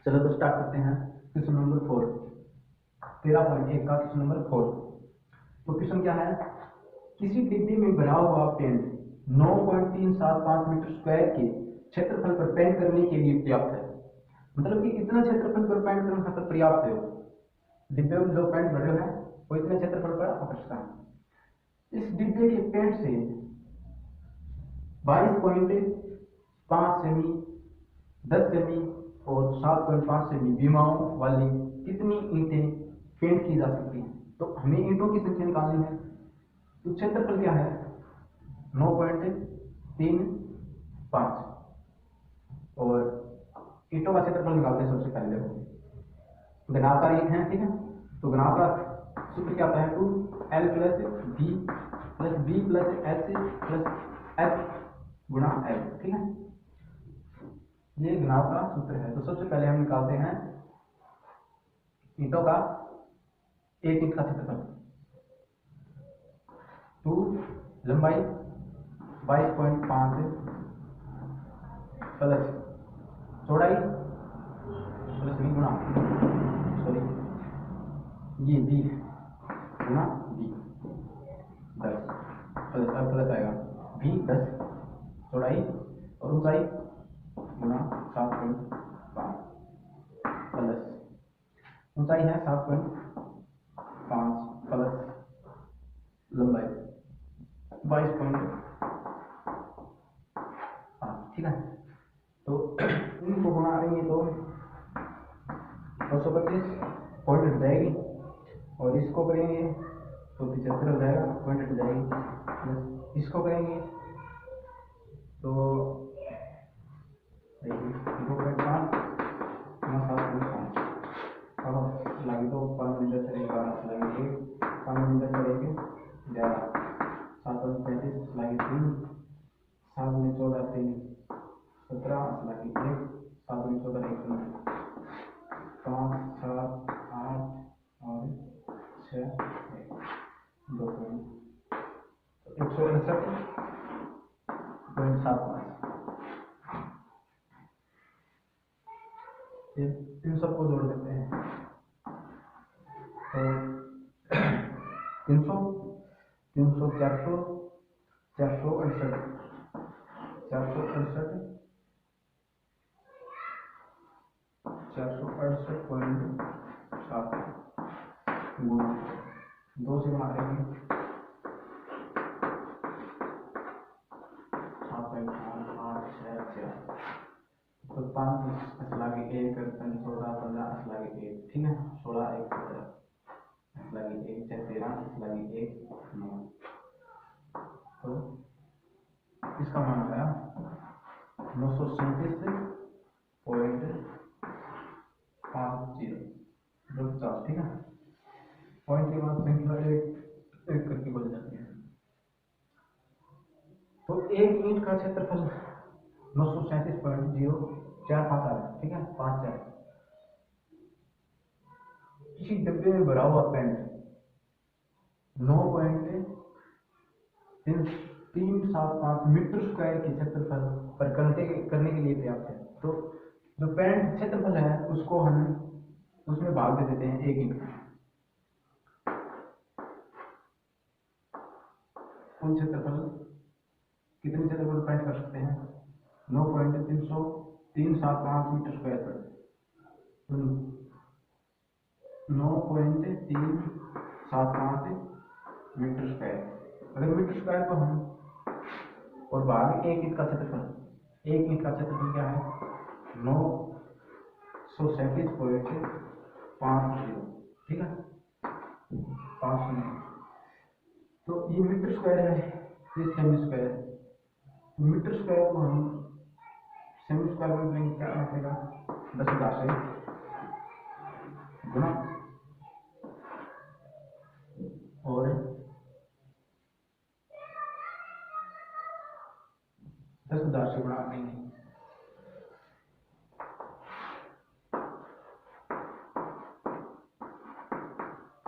चलो तो स्टार्ट करते हैं। क्वेश्चन नंबर 4, 13.1 का क्वेश्चन नंबर 4। तो क्वेश्चन क्या है, किसी डिब्बे में भरा हुआ पेंट 9.375 मीटर स्क्वायर के क्षेत्रफल पर पेंट करने के लिए पर्याप्त है। मतलब कि इतना क्षेत्रफल पर पेंट करने पर पर्याप्त है। डिब्बे में जो पेंट भरे हुए हैं वो इतने क्षेत्रफल पर आवश्यकता है। इस डिब्बे के पेंट से 22.5 सेमी, 10 सेमी और 7.5 सेमी विमाओं वाली कितनी ईंटें पेंट की जा सकती हैं। तो हमें ईंटों की संख्या निकालनी है। तो क्षेत्रफल क्या है 9.35 और ईंटों का क्षेत्रफल निकालते हैं। सबसे पहले देखो घनाकार ईंट है, ठीक है। तो घनाकार सूत्र क्या आता है 2L plus B plus H plus F गुणा एल, ठीक है। ये घनाव का सूत्र है। तो सबसे पहले हम निकालते हैं ईंटों का एक ईंट का क्षेत्रफल। 2 लंबाई 22.5 प्लस चौड़ाई प्लस बी गुणा सॉरी ये बी गुणा बी 10 प्लस अब प्लस आएगा बी 10 चौड़ाई और ऊंचाई गुणा 7.5 प्लस ऊंचाई है 7.5 प्लस लंबाई 22.5, ठीक है। तो इनको गुणा करेंगे तो 225 पॉइंट हट जाएगी और इसको करेंगे तो 75 हो जाएगा, पॉइंट हट जाएगी। इसको करेंगे तो 2.5 अब लगे तो 5 मिनट चलेगा, लगेंगे 5 मिनट चलेंगे 11 7.35 लगे 3 7 में 14 3 17 लगे 1 7 में 14 1 5 7 8 और 6 2 168.75। इन सबको जोड़ देते हैं तो 300 300 400 468 468.7 गुणा 2 से गुणा करेंगे 7.8 तो 5 असलागे 1 14 15 असलागे 1, ठीक है। 16 1 17 असलागे 1 13 असलागे 1 9। तो इसका मान आया 937.50, ठीक है। पॉइंट के बाद संख्या एक एक करके बढ़ जाती है। तो एक ईंट का क्षेत्रफल 937.045 आ रहा है, ठीक है। 5 4 किसी डब्बे में भरा हुआ पेंट 9.375 मीटर स्क्वायर के क्षेत्रफल पर करने के लिए पर्याप्त है। तो जो पेंट क्षेत्रफल है उसको हम उसमें भाग दे देते हैं एक ईंट। कुल क्षेत्रफल कितने क्षेत्रफल पेंट कर सकते हैं 9.375 मीटर स्क्वायर पर। 9.375 मीटर स्क्वायर, अगर मीटर स्क्वायर को हम और भाग एक ईंट का क्षेत्रफल, एक ईंट का क्षेत्रफल क्या है 937.50, ठीक है 500। तो ये मीटर स्क्वायर है, ये सेमी स्क्वायर है। तो मीटर स्क्वायर को हम सेमी स्क्वायर में लेंगे क्या आएगा 10,000 से गुणा और 10,000 से गुणा करेंगे।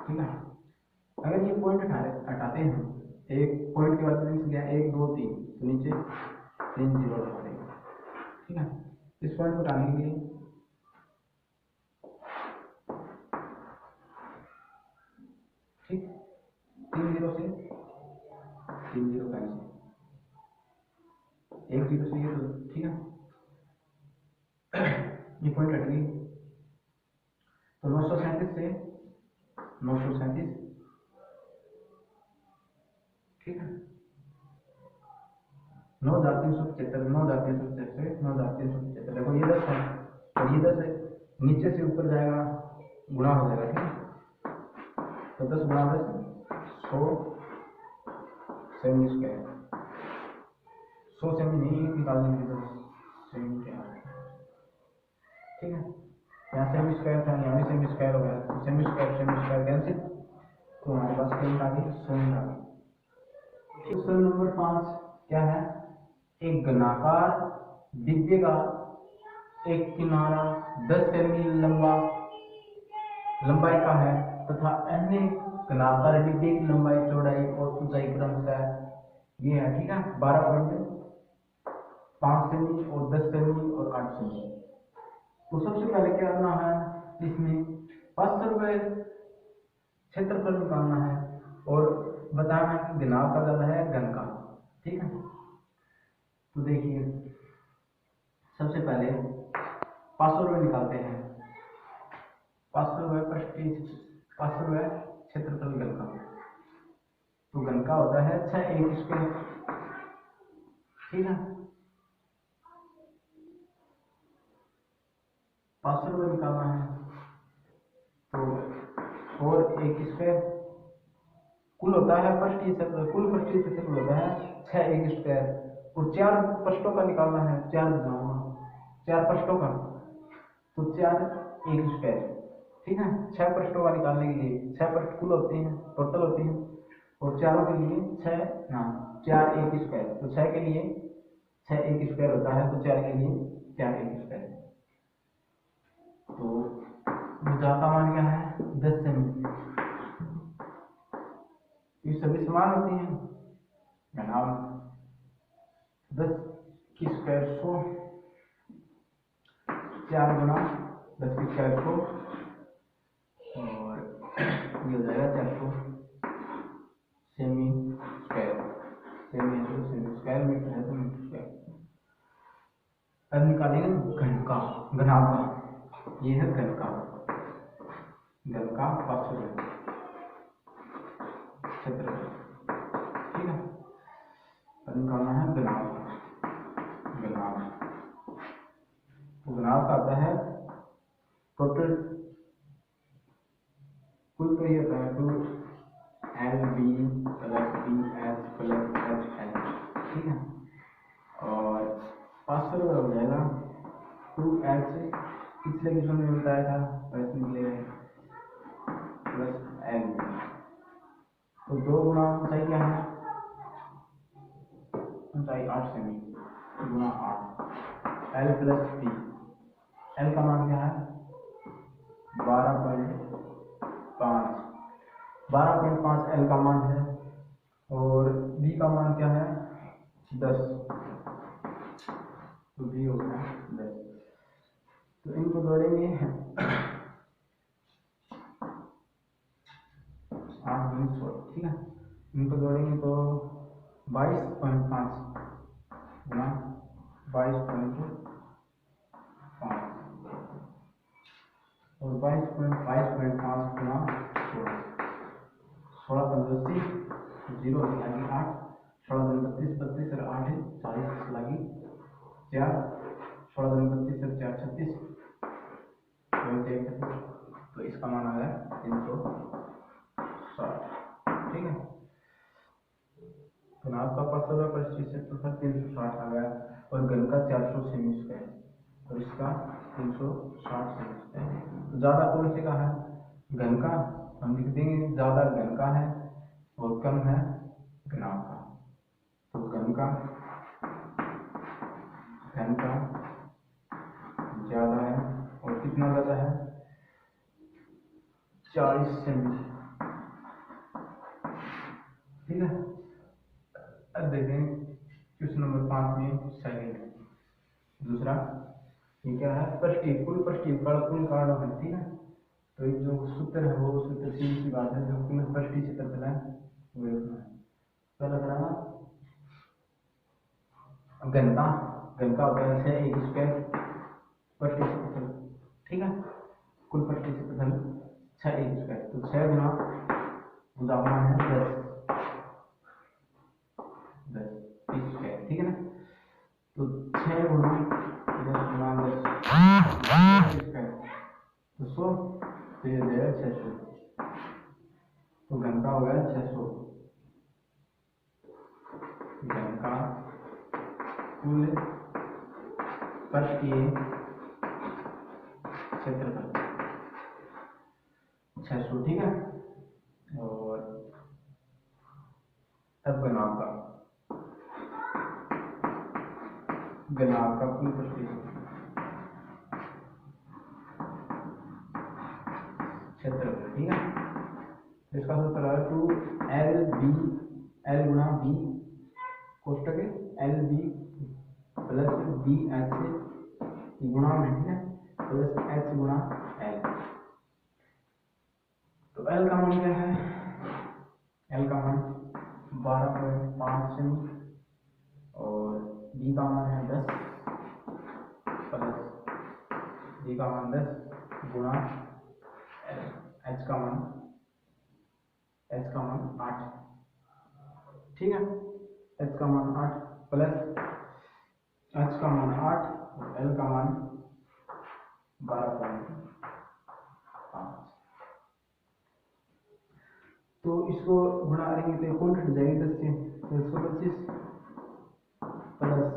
ठीक है। अगर ये पॉइंट हटाते हैं, एक पॉइंट के बाद गया 1 2 3 तो नीचे 3 0 लगा देंगे, ठीक है। इस पॉइंट को हटाने के लिए जीरो से 3 जीरो कैंसिल, एक जीरो से ये तो ठीक है, ये पॉइंट हट गई। तो 937 से 937, ठीक है, 9,375, 9,375 से 9,375, देखो ये 10 है और ये 10 है, नीचे से ऊपर जाएगा गुणा हो जाएगा, ठीक है। तो 10 गुणा 10 100 सेमी स्क्वायर, 100 सेमी नहीं निकालने की, 10 सेमी क्या है, ठीक है। यहाँ सेमी स्क्वायर था, यहाँ भी सेमी स्क्वायर हो गया, तो सेमी स्क्वायर कैंसिल, तो हमारे पास क्या आ गई, 100 आ गई। क्वेश्चन नंबर 5 क्या है, एक घनाकार डिब्बे का एक किनारा 10 सेमी लंबाई का है तथा अन्य घनाकार डिब्बे की लंबाई, चौड़ाई और ऊंचाई क्रमशः ये है, ठीक है, 12.5 सेमी और 10 सेमी और 8 सेमी। तो सबसे पहले क्या करना है, इसमें 500 रुपये क्षेत्रफल निकालना है और बताना है कि घनाभ का ज्यादा है घन का, ठीक है। तो देखिए सबसे पहले 500 रुपये निकालते हैं, 500 रुपये प्रति 500 रुपये क्षेत्रफल घन का, तो घन का होता है 6 1 स्क्वायर, ठीक है। 500 रुपये निकालना है, तो और 1 स्क्वायर कुल होता है कुल पृष्ठीय क्षेत्रफल होता है 6 1 स्क्वायर, और 4 पृष्ठों का निकालना है, 4 पृष्ठों का, तो 4 1 स्क्वायर, ठीक है। 6 पृष्ठों का निकालने के लिए 6 पृष्ठ कुल होते हैं, टोटल होते हैं, और चारों के लिए 4 1 स्क्वायर, तो 6 के लिए 6 1 स्क्वायर होता है, तो 4 के लिए 4 1 स्क्वायर। तो भुजा का मान क्या है, 10 सेमी, ये सभी समान होती हैं, घनाभ 10 की स्क्वायर 100, 4 गुना 10 की स्क्वायर 100, और ये हो जाएगा 400 सेमी स्क्वायर, सेमी स्क्वायर, मीटर है तो मीटर स्क्वायर। अब निकालेंगे घनाभ का, ये है घन का 500 है क्षेत्रफल, ठीक है। अब निकालना है घनाभ, तो घनाभ का आता है टोटल, कुल तो ये होता है 2LB plus BS plus HL, ठीक है। और 500 रुपये हो जाएगा 2H, पिछले क्वेश्चन में बताया था वैसे निकलेगा, प्लस L, तो 2 गुना ऊंचाई क्या है, ऊंचाई 8 सेमी गुना 8, L प्लस P, L का मान क्या है 12.5 L का मान है, और B का मान क्या है 10, तो B हो गया 10। तो इनको जोड़ेंगे 8 गुना 16, ठीक है, इनको जोड़ेंगे तो 22.5 गुना 22.5 और 22.5 गुना 16 15 जीरो लगी 8, 16 32 32 और 8 40 लगी 4, 16 32 और 4 36, तो इसका मान आ गया 360, ठीक है। घनाभ का 500 रुपये प्रति क्षेत्रफल 360 आ गया, और घन का 400 सेमी स्क्वायर, और इसका 360 सेमी स्क्वायर। तो ज्यादा कौन से का है, घन का, हम लिख देंगे ज्यादा घन का है और कम है घनाभ का, तो घन का ज्यादा है, और कितना ज्यादा है 40 सेमी, ठीक है। अब देखें क्वेश्चन नंबर 5 में सेकंड दूसरा, ये क्या है, पृष्ठीय कुल कारणों है, ठीक है। तो एक जो सूत्र है वो सूत्र सीधी सी बात है, जो कुल पृष्ठीय क्षेत्रफल है पहला कराना घनता, घनता होता है 6 एक स्क्वायर पट्टी क्षेत्रफल, ठीक है। कुल पट्टी क्षेत्रफल 6 एक स्क्वायर, तो 6 गुना भुजामान है 10 स्क्वायर, ठीक है ना। तो 6 गुना 10 गुना 10 स्क्वायर तो 100, तो ये देगा 600, तो घन का हो गया 600। घन का कुल पट्टी क्षेत्रफल 600, ठीक है। और अब घनाभ का कुल पट्टी क्षेत्रफल, ठीक है। इसका सूत्र है 2 L गुणा बी कोष्टक L B plus B H गुणा में, ठीक है, प्लस एच गुणा एल। तो एल का मान क्या है, एल का मान 12.5 सेमी और बी का मान है 10 प्लस बी का मान 10 गुणा एच का मान 8, ठीक है। एच का मान 8 प्लस एच का मान 8 और एल का मान 12.5। तो इसको गुणा करेंगे तो कौन हट जाएगी 10 से, तो 125 प्लस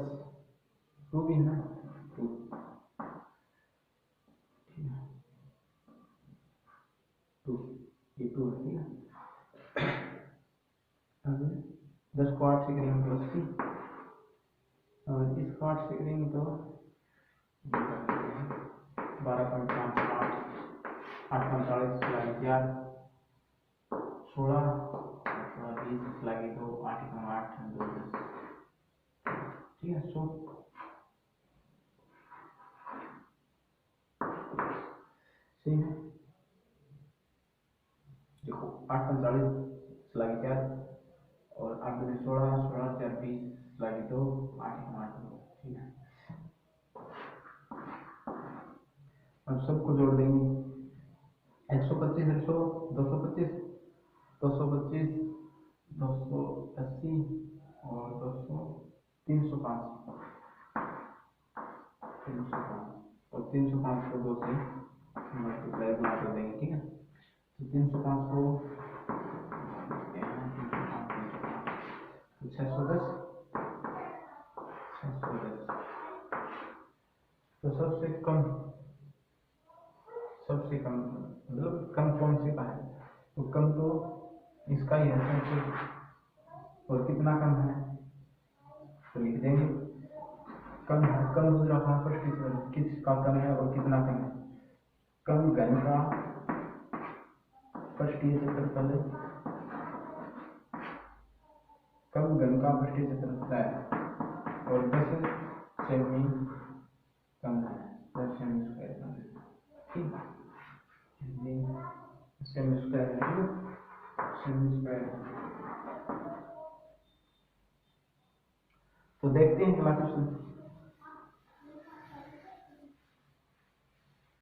2 भी है 2, ठीक है, 2 ये 2 है, ठीक है। अब 10 को 8 से करेंगे तो 80 और इसको 8 से करेंगे तो 12.5 8 45 4 16 20 लगे तो 8 2 10, ठीक है। सो सही है, देखो 8 45 लगे 4 और 8 2 16 16 4 20 लगे तो 8 2, ठीक है। अब सबको जोड़ देंगे 125 100 225 225 280 और 200 305 और 305 को 2 से मल्टीप्लाई गुणा कर देंगे, ठीक है। तो 305 को 610 तो सबसे कम मतलब कम कौन से का है, तो कम तो इसका ही है सबसे, और कितना कम है तो लिख देंगे कम है, कम दूसरा कहाँ पर किसका कम है और कितना कम है। कम घन का पृष्ठीय क्षेत्रफल, कम घन का पृष्ठीय क्षेत्रफल है और 10 सेमी कम है, 10 सेमी स्क्वायर कम है, ठीक है। सेमी स्क्वायर है, ठीक है, सेमी स्क्वायर। तो देखते हैं अगला क्वेश्चन।